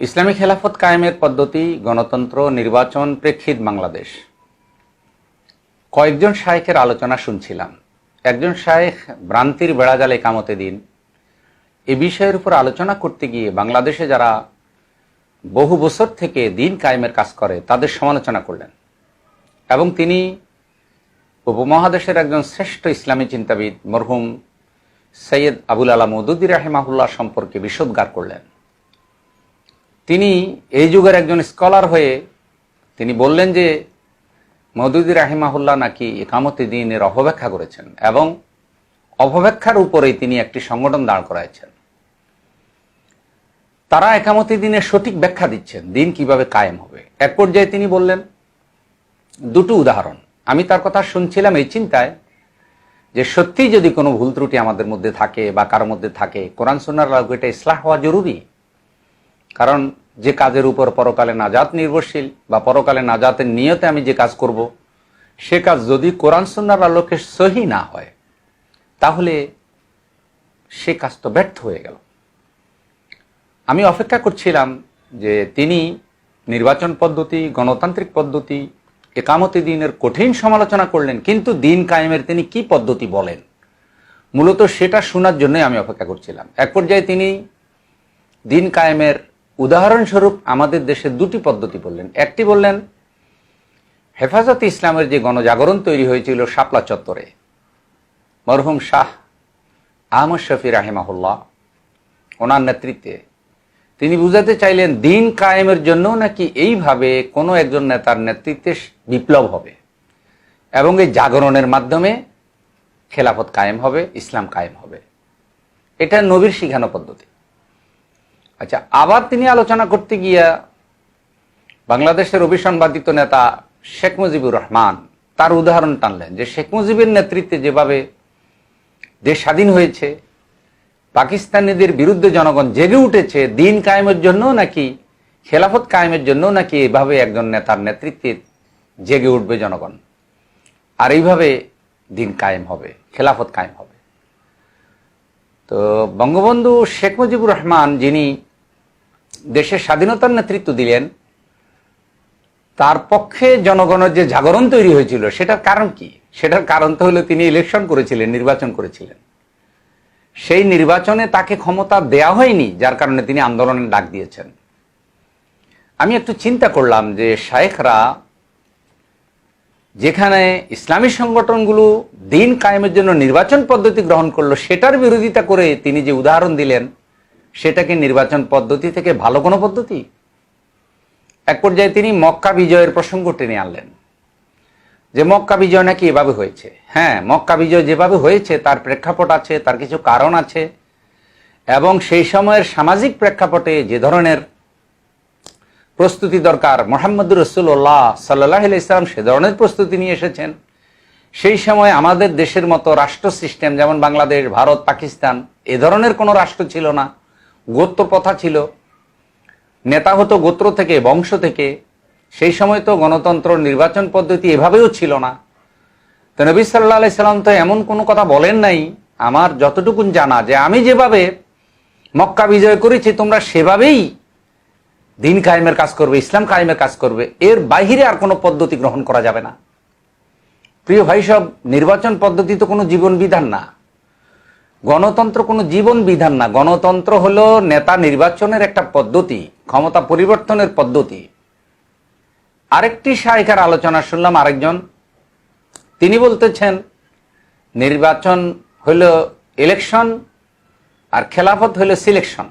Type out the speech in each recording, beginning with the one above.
ইসলামী খেলাফত কায়েমের পদ্ধতি, গণতন্ত্র, নির্বাচন, প্রেক্ষিত বাংলাদেশ। কয়েকজন শায়েখের আলোচনা শুনছিলাম। একজন শায়েখ ভ্রান্তির বেড়াজালে কামতে দিন এ বিষয়ের উপর আলোচনা করতে গিয়ে বাংলাদেশে যারা বহু বছর থেকে দিন কায়েমের কাজ করে তাদের সমালোচনা করলেন এবং তিনি উপমহাদেশের একজন শ্রেষ্ঠ ইসলামী চিন্তাবিদ মরহুম সৈয়দ আবুল আলা মওদুদী রাহিমাহুল্লাহ সম্পর্কে বিষোদ্গার করলেন। তিনি এই যুগের একজন স্কলার হয়ে তিনি বললেন যে মওদুদী রাহিমাহুল্লাহ নাকি ইকামতে দ্বীনের অপব্যাখ্যা করেছেন এবং অপব্যাখ্যার উপরেই তিনি একটি সংগঠন দাঁড় করাইছেন। তারা ইকামতে দ্বীনের সঠিক ব্যাখ্যা দিচ্ছেন, দিন কিভাবে কায়েম হবে। এক পর্যায়ে তিনি বললেন দুটো উদাহরণ। আমি তার কথা শুনছিলাম এই চিন্তায় যে সত্যি যদি কোনো ভুল ত্রুটি আমাদের মধ্যে থাকে বা কারোর মধ্যে থাকে, কোরআন সুন্নাহর আলোকে এটা ইসলাহ হওয়া জরুরি। কারণ যে কাজের উপর পরকালে নাজাত নির্ভরশীল বা পরকালে নাজাতের নিয়তে আমি যে কাজ করব, সে কাজ যদি কোরআন সুন্নাহর আলোকে সহি না হয় তাহলে সে কাজ তো ব্যর্থ হয়ে গেল। আমি অপেক্ষা করছিলাম যে তিনি নির্বাচন পদ্ধতি, গণতান্ত্রিক পদ্ধতি, ইকামতে দ্বীনের কঠিন সমালোচনা করলেন, কিন্তু দিন কায়েমের তিনি কি পদ্ধতি বলেন, মূলত সেটা শোনার জন্যই আমি অপেক্ষা করছিলাম। এক পর্যায়ে তিনি দিন কায়েমের উদাহরণস্বরূপ আমাদের দেশে দুটি পদ্ধতি বললেন। একটি বললেন হেফাজতে ইসলামের যে গণজাগরণ তৈরি হয়েছিল শাপলা চত্বরে মরহুম শাহ আহমদ শফি রাহিমাহুল্লাহ ওনার নেতৃত্বে, তিনি বুঝাতে চাইলেন দিন কায়েমের জন্য নাকি এইভাবে কোনো একজন নেতার নেতৃত্বে বিপ্লব হবে এবং এই জাগরণের মাধ্যমে খেলাফত কায়েম হবে, ইসলাম কায়েম হবে। এটা নবীর শিখানো পদ্ধতি। আচ্ছা, আবার তিনি আলোচনা করতে গিয়া বাংলাদেশের অভিসংবাদিত নেতা শেখ মুজিবুর রহমান তার উদাহরণ টানলেন যে শেখ মুজিবের নেতৃত্বে যেভাবে দেশ স্বাধীন হয়েছে, পাকিস্তানিদের বিরুদ্ধে জনগণ জেগে উঠেছে, দিন কায়েমের জন্য নাকি খেলাফত কায়েমের জন্য নাকি এভাবে একজন নেতার নেতৃত্বে জেগে উঠবে জনগণ, আর এইভাবে দিন কায়েম হবে, খেলাফত কায়েম হবে। তো বঙ্গবন্ধু শেখ মুজিবুর রহমান যিনি দেশের স্বাধীনতার নেতৃত্ব দিলেন, তার পক্ষে জনগণের যে জাগরণ তৈরি হয়েছিল সেটার কারণ কি? সেটার কারণ তো হলো তিনি ইলেকশন করেছিলেন, নির্বাচন করেছিলেন। সেই নির্বাচনে তাকে ক্ষমতা দেয়া হয়নি, যার কারণে তিনি আন্দোলনের ডাক দিয়েছেন। আমি একটু চিন্তা করলাম যে শায়েখরা যেখানে ইসলামী সংগঠনগুলো দিন কায়েমের জন্য নির্বাচন পদ্ধতি গ্রহণ করলো, সেটার বিরোধিতা করে তিনি যে উদাহরণ দিলেন সেটাকে নির্বাচন পদ্ধতি থেকে ভালো কোনো পদ্ধতি? এক পর্যায়ে তিনি মক্কা বিজয়ের প্রসঙ্গ টেনে আনলেন যে মক্কা বিজয় নাকি এভাবে হয়েছে। হ্যাঁ, মক্কা বিজয় যেভাবে হয়েছে তার প্রেক্ষাপট আছে, তার কিছু কারণ আছে, এবং সেই সময়ের সামাজিক প্রেক্ষাপটে যে ধরনের প্রস্তুতি দরকার মুহাম্মদুর রাসূলুল্লাহ সাল্লাল্লাহু আলাইহি ওয়াসাল্লাম সে ধরনের প্রস্তুতি নিয়ে এসেছেন। সেই সময় আমাদের দেশের মতো রাষ্ট্র সিস্টেম যেমন বাংলাদেশ, ভারত, পাকিস্তান এ ধরনের কোনো রাষ্ট্র ছিল না। গোত্র প্রথা ছিল, নেতা হতো গোত্র থেকে, বংশ থেকে। সেই সময় তো গণতন্ত্র, নির্বাচন পদ্ধতি এভাবেও ছিল না। তো নবী সাল্লাল্লাহু আলাইহি সাল্লাম তো এমন কোনো কথা বলেন নাই, আমার যতটুকুন জানা, যে আমি যেভাবে মক্কা বিজয় করেছি তোমরা সেভাবেই দিন কায়েমের কাজ করবে, ইসলাম কায়েমের কাজ করবে, এর বাইরে আর কোনো পদ্ধতি গ্রহণ করা যাবে না। প্রিয় ভাই সব, নির্বাচন পদ্ধতি তো কোনো জীবন বিধান না, গণতন্ত্র কোনো জীবন বিধান না। গণতন্ত্র হলো নেতা নির্বাচনের একটা পদ্ধতি, ক্ষমতা পরিবর্তনের পদ্ধতি। আরেকটি শায়েখের আলোচনা শুনলাম, আরেকজন তিনি বলতেছেন নির্বাচন হলো ইলেকশন আর খেলাফত হলো সিলেকশন।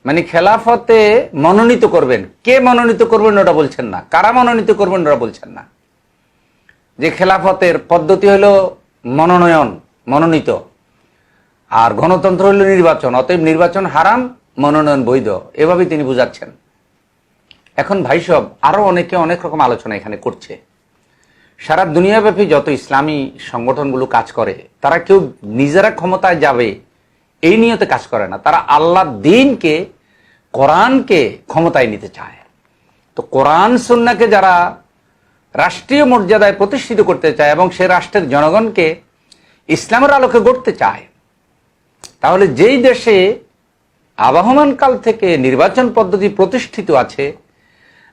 মানে খেলাফতে মনোনীত করবেন, কে মনোনীত করবেন ওটা বলছেন না, কারা মনোনীত করবেন ওটা বলছেন না। যে খেলাফতের পদ্ধতি হলো মনোনয়ন, মনোনীত, আর গণতন্ত্র হলো নির্বাচন, অতএব নির্বাচন হারাম, মনোনয়ন বৈধ, এভাবেই তিনি বুঝাচ্ছেন। এখন ভাই সব, আরো অনেকে অনেক রকম আলোচনা এখানে করছে। সারা দুনিয়াব্যাপী যত ইসলামী সংগঠনগুলো কাজ করে, তারা কেউ নিজেরা ক্ষমতায় যাবে এই নিয়তে কাজ করে না। তারা আল্লাহর দ্বীনকে, কোরআনকে ক্ষমতায় নিতে চায়। তো কোরআন সুন্নাহকে যারা রাষ্ট্রীয় মর্যাদায় প্রতিষ্ঠিত করতে চায় এবং সে রাষ্ট্রের জনগণকে ইসলামের আলোকে গড়তে চায়, তাহলে যেই দেশে আবহমান কাল থেকে নির্বাচন পদ্ধতি প্রতিষ্ঠিত আছে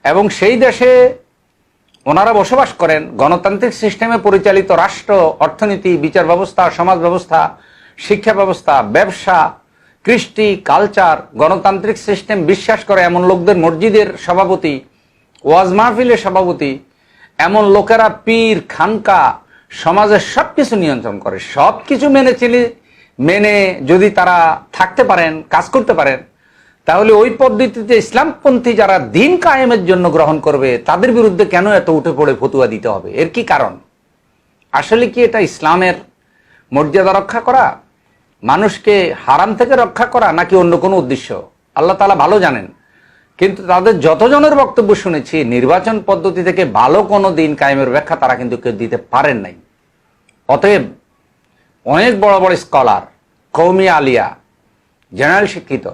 এবং সেই দেশে ওনারা বসবাস করেন, গণতান্ত্রিক সিস্টেমে পরিচালিত রাষ্ট্র, অর্থনীতি, বিচার ব্যবস্থা, সমাজ ব্যবস্থা, শিক্ষা ব্যবস্থা, ব্যবসা, কৃষ্টি, কালচার, গণতান্ত্রিক সিস্টেম বিশ্বাস করে এমন লোকদের মসজিদের সভাপতি, ওয়াজ মাহফিলের সভাপতি, এমন লোকেরা পীর, খানকা, সমাজের সবকিছু নিয়ন্ত্রণ করে। সবকিছু মেনে যদি তারা থাকতে পারেন, কাজ করতে পারেন, তাহলে ওই পদ্ধতিতে ইসলামপন্থী যারা দিন কায়েমের জন্য গ্রহণ করবে তাদের বিরুদ্ধে কেন এত উঠে পড়ে ফতুয়া দিতে হবে? এর কি কারণ? আসলে কি এটা ইসলামের মর্যাদা রক্ষা করা, মানুষকে হারাম থেকে রক্ষা করা, নাকি অন্য কোনো উদ্দেশ্য? আল্লাহ তাআলা ভালো জানেন। কিন্তু তাদের যতজনের বক্তব্য শুনেছি, নির্বাচন পদ্ধতি থেকে ভালো কোনো দিন কায়েমের ব্যাখ্যা তারা কিন্তু কেউ দিতে পারেন নাই। অতএব অনেক বড় বড় স্কলার, কওমি আলিয়া, জেনারেল শিক্ষিত,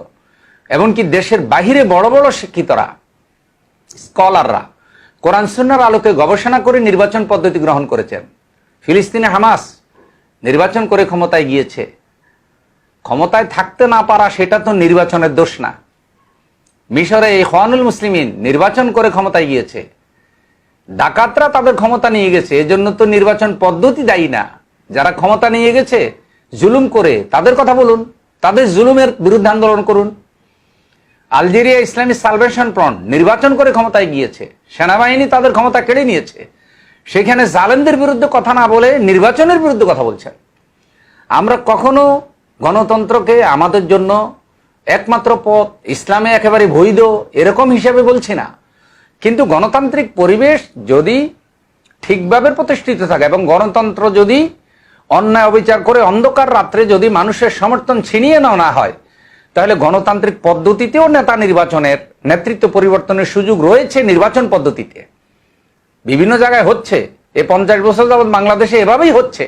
এমনকি দেশের বাহিরে বড় বড় শিক্ষিতরা, স্কলাররা কোরআন সুন্নাহর আলোকে গবেষণা করে নির্বাচন পদ্ধতি গ্রহণ করেছেন। ফিলিস্তিনে হামাস নির্বাচন করে ক্ষমতায় গিয়েছে। ক্ষমতায় থাকতে না পারা সেটা তো নির্বাচনের দোষ না। মিশরে ইখওয়ানুল মুসলিমিন নির্বাচন করে ক্ষমতায় গিয়েছে। ডাকাতরা তাদের ক্ষমতা নিয়ে গেছে, এজন্য তো নির্বাচন পদ্ধতি দায়ী না। যারা ক্ষমতা নিয়ে গেছে জুলুম করে, তাদের কথা বলুন, তাদের জুলুমের বিরুদ্ধে আন্দোলন করুন। আলজেরিয়া ইসলামিক সালভেশন ফ্রন্ট নির্বাচন করে ক্ষমতায় গিয়েছে, সেনাবাহিনী তাদের ক্ষমতা কেড়ে নিয়েছে, সেখানে জালেমদের বিরুদ্ধে কথা না বলে নির্বাচনের বিরুদ্ধে কথা বলছেন। আমরা কখনো গণতন্ত্রকে আমাদের জন্য একমাত্র পথ, ইসলামে একেবারে বৈধ এরকম হিসাবে বলছি না, কিন্তু গণতান্ত্রিক পরিবেশ যদি ঠিকভাবে প্রতিষ্ঠিত থাকে এবং গণতন্ত্র যদি অন্যায় অবিচার করে অন্ধকার রাত্রে যদি মানুষের সমর্থন ছিনিয়ে নেওয়া হয়, তাহলে গণতান্ত্রিক পদ্ধতিতেও নেতা নির্বাচনের, নেতৃত্ব পরিবর্তনের সুযোগ রয়েছে। নির্বাচন পদ্ধতিতে বিভিন্ন জায়গায় হচ্ছে, এই 50 বছর যাবৎ বাংলাদেশে এভাবেই হচ্ছে।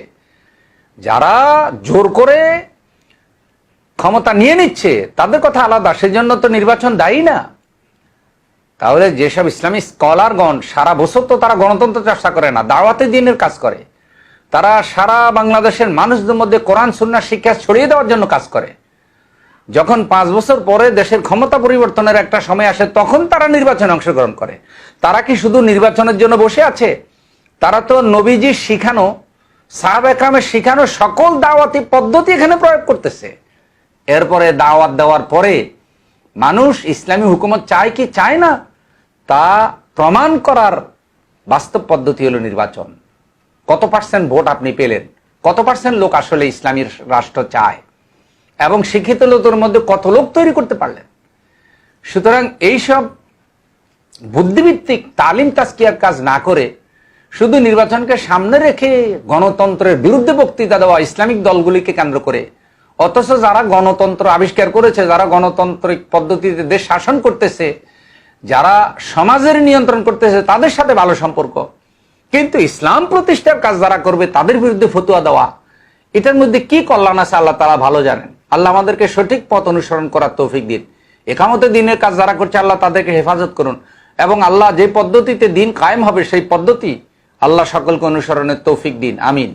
যারা জোর করে ক্ষমতা নিয়ে নিচ্ছে তাদের কথা আলাদা, সেজন্য তো নির্বাচন দায়ী না। তাহলে যেসব ইসলামী স্কলারগণ সারা বছর তো তারা গণতন্ত্র চর্চা করে না, দাওয়াতে দ্বীনের কাজ করে, তারা সারা বাংলাদেশের মানুষদের মধ্যে কোরআন সুন্নাহ শিক্ষা ছড়িয়ে দেওয়ার জন্য কাজ করে। যখন 5 বছর পরে দেশের ক্ষমতা পরিবর্তনের একটা সময় আসে, তখন তারা নির্বাচনে অংশগ্রহণ করে। তারা কি শুধু নির্বাচনের জন্য বসে আছে? তারা তো নবীজির শিখানো, সাহাবা একরামের শিখানো সকল দাওয়াতি পদ্ধতি এখানে প্রয়োগ করতেছে। এরপরে দাওয়াত দেওয়ার পরে মানুষ ইসলামী হুকুমত চায় কি চায় না তা প্রমাণ করার বাস্তব পদ্ধতি হলো নির্বাচন। কত পার্সেন্ট ভোট আপনি পেলেন, কত পার্সেন্ট লোক আসলে ইসলামী রাষ্ট্র চায়, এবং শিক্ষিত লোকের মধ্যে কত লোক তৈরি করতে পারলেন। সুতরাং এইসব বুদ্ধিভিত্তিক তালিম তাজকিয়ার কাজ না করে শুধু নির্বাচনকে সামনে রেখে গণতন্ত্রের বিরুদ্ধে বক্তৃতা দেওয়া ইসলামিক দলগুলিকে কেন্দ্র করে, অথচ যারা গণতন্ত্র আবিষ্কার করেছে, যারা গণতান্ত্রিক পদ্ধতিতে দেশ শাসন করতেছে, যারা সমাজের নিয়ন্ত্রণ করতেছে, তাদের সাথে ভালো সম্পর্ক, কিন্তু ইসলাম প্রতিষ্ঠার কাজ যারা করবে তাদের বিরুদ্ধে ফতুয়া দেওয়া, এটার মধ্যে কি কল্যাণ আছে আল্লাহ তাআলা ভালো জানেন। আল্লাহ আমাদেরকে সঠিক পথ অনুসরণ করার তৌফিক দিন। একামতে দিনের কাজ যারা করছে আল্লাহ তাদেরকে হেফাজত করুন, এবং আল্লাহ যে পদ্ধতিতে দিন কায়েম হবে সেই পদ্ধতি আল্লাহ সকলকে অনুসরণের তৌফিক দিন। আমিন।